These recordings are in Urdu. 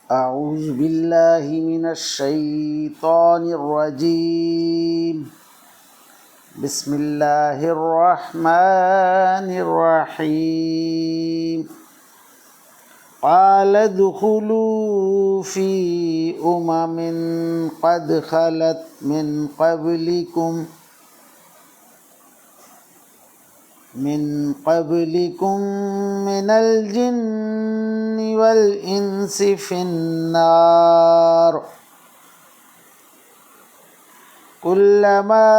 أعوذ بالله من الشيطان الرجيم. بسم الله الرحمن الرحيم. قال ادخلوا في قد خلت من قبلكم من الجن والإنس في النار كلما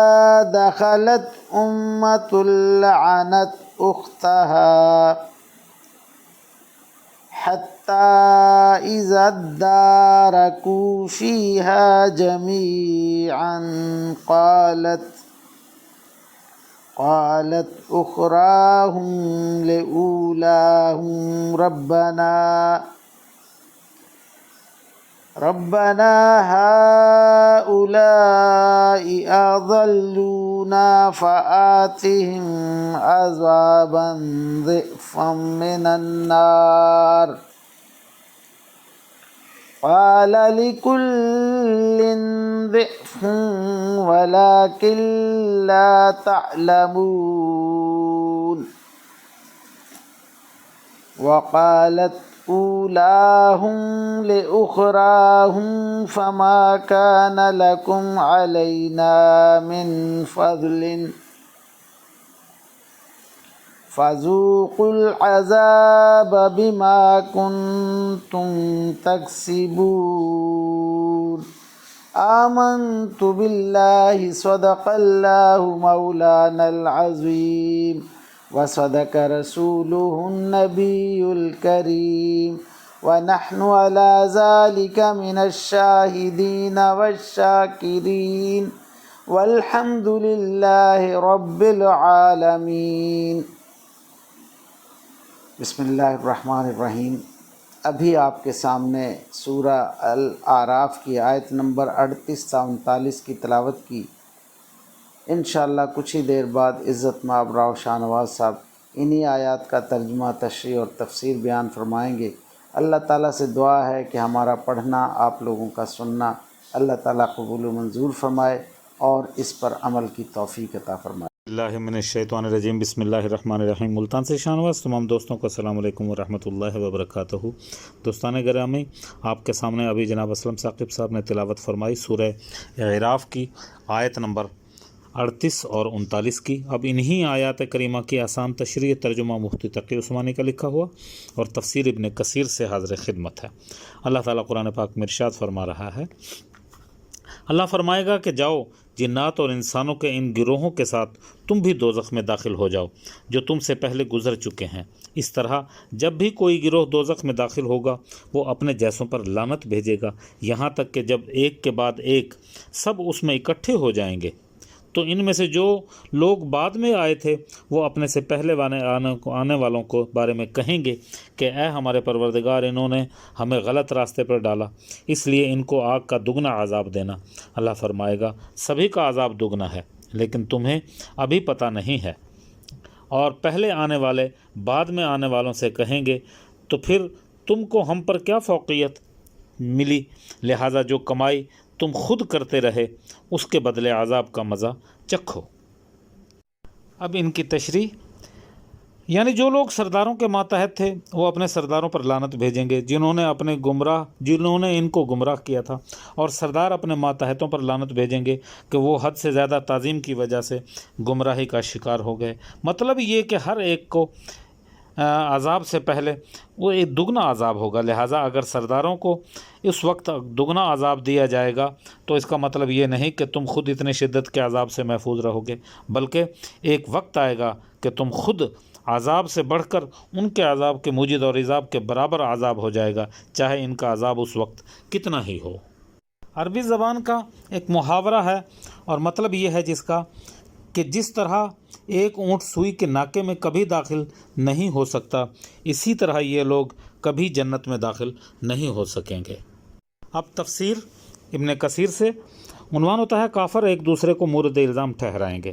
دخلت أمة لعنت أختها حتى إذا اداركوا فيها جميعا قالت أخراهم لأولاهم ربنا هؤلاء أضلونا فآتهم عذابا ضعفا من النار قال لكل ضعف ولكن لا تعلمون وقالت أولاهم لأخراهم فما كان لكم علينا من فضل فذوقوا العذاب بما كنتم تكسبون آمنت بالله صدق الله مولانا العظيم وصدق رسوله النبي الكريم ونحن على ذلك من الشاهدين والشاكرين والحمد لله رب العالمین۔ بسم اللہ الرحمن الرحیم۔ ابھی آپ کے سامنے سورہ الاعراف کی آیت نمبر 38 تا 39 کی تلاوت کی۔ انشاءاللہ کچھ ہی دیر بعد عزت مآب راؤ شاہ نواز صاحب انہی آیات کا ترجمہ، تشریح اور تفسیر بیان فرمائیں گے۔ اللہ تعالیٰ سے دعا ہے کہ ہمارا پڑھنا، آپ لوگوں کا سننا اللہ تعالیٰ قبول و منظور فرمائے اور اس پر عمل کی توفیق عطا فرمائے۔ اللہ من الشیطان الرجیم، بسم اللہ الرحمن الرحیم۔ ملتان سے شاہ نواز تمام دوستوں کو السلام علیکم ورحمۃ اللہ وبرکاتہ۔ دوستان گرامی، آپ کے سامنے ابھی جناب اسلم ثاقب صاحب نے تلاوت فرمائی سورہ اعراف کی آیت نمبر 38 اور 39 کی۔ اب انہی آیات کریمہ کی آسان تشریح ترجمہ مفتی تقی عثمانی کا لکھا ہوا اور تفسیر ابن کثیر سے حاضر خدمت ہے۔ اللہ تعالیٰ قرآن پاک میں ارشاد فرما رہا ہے، اللہ فرمائے گا کہ جاؤ جنات اور انسانوں کے ان گروہوں کے ساتھ تم بھی دوزخ میں داخل ہو جاؤ جو تم سے پہلے گزر چکے ہیں۔ اس طرح جب بھی کوئی گروہ دوزخ میں داخل ہوگا وہ اپنے جیسوں پر لعنت بھیجے گا، یہاں تک کہ جب ایک کے بعد ایک سب اس میں اکٹھے ہو جائیں گے تو ان میں سے جو لوگ بعد میں آئے تھے وہ اپنے سے پہلے آنے والوں کو بارے میں کہیں گے کہ اے ہمارے پروردگار، انہوں نے ہمیں غلط راستے پر ڈالا، اس لیے ان کو آگ کا دگنا عذاب دینا۔ اللہ فرمائے گا سبھی کا عذاب دگنا ہے، لیکن تمہیں ابھی پتہ نہیں ہے۔ اور پہلے آنے والے بعد میں آنے والوں سے کہیں گے تو پھر تم کو ہم پر کیا فوقیت ملی، لہٰذا جو کمائی تم خود کرتے رہے اس کے بدلے عذاب کا مزہ چکھو۔ اب ان کی تشریح، یعنی جو لوگ سرداروں کے ماتحت تھے وہ اپنے سرداروں پر لعنت بھیجیں گے جنہوں نے ان کو گمراہ کیا تھا، اور سردار اپنے ماتحتوں پر لعنت بھیجیں گے کہ وہ حد سے زیادہ تعظیم کی وجہ سے گمراہی کا شکار ہو گئے۔ مطلب یہ کہ ہر ایک کو عذاب سے پہلے وہ ایک دگنا عذاب ہوگا، لہٰذا اگر سرداروں کو اس وقت دگنا عذاب دیا جائے گا تو اس کا مطلب یہ نہیں کہ تم خود اتنے شدت کے عذاب سے محفوظ رہو گے، بلکہ ایک وقت آئے گا کہ تم خود عذاب سے بڑھ کر ان کے عذاب کے موجد اور عذاب کے برابر عذاب ہو جائے گا، چاہے ان کا عذاب اس وقت کتنا ہی ہو۔ عربی زبان کا ایک محاورہ ہے اور مطلب یہ ہے جس کا کہ جس طرح ایک اونٹ سوئی کے ناکے میں کبھی داخل نہیں ہو سکتا، اسی طرح یہ لوگ کبھی جنت میں داخل نہیں ہو سکیں گے۔ اب تفسیر ابن کثیر سے عنوان ہوتا ہے کافر ایک دوسرے کو مورد الزام ٹھہرائیں گے۔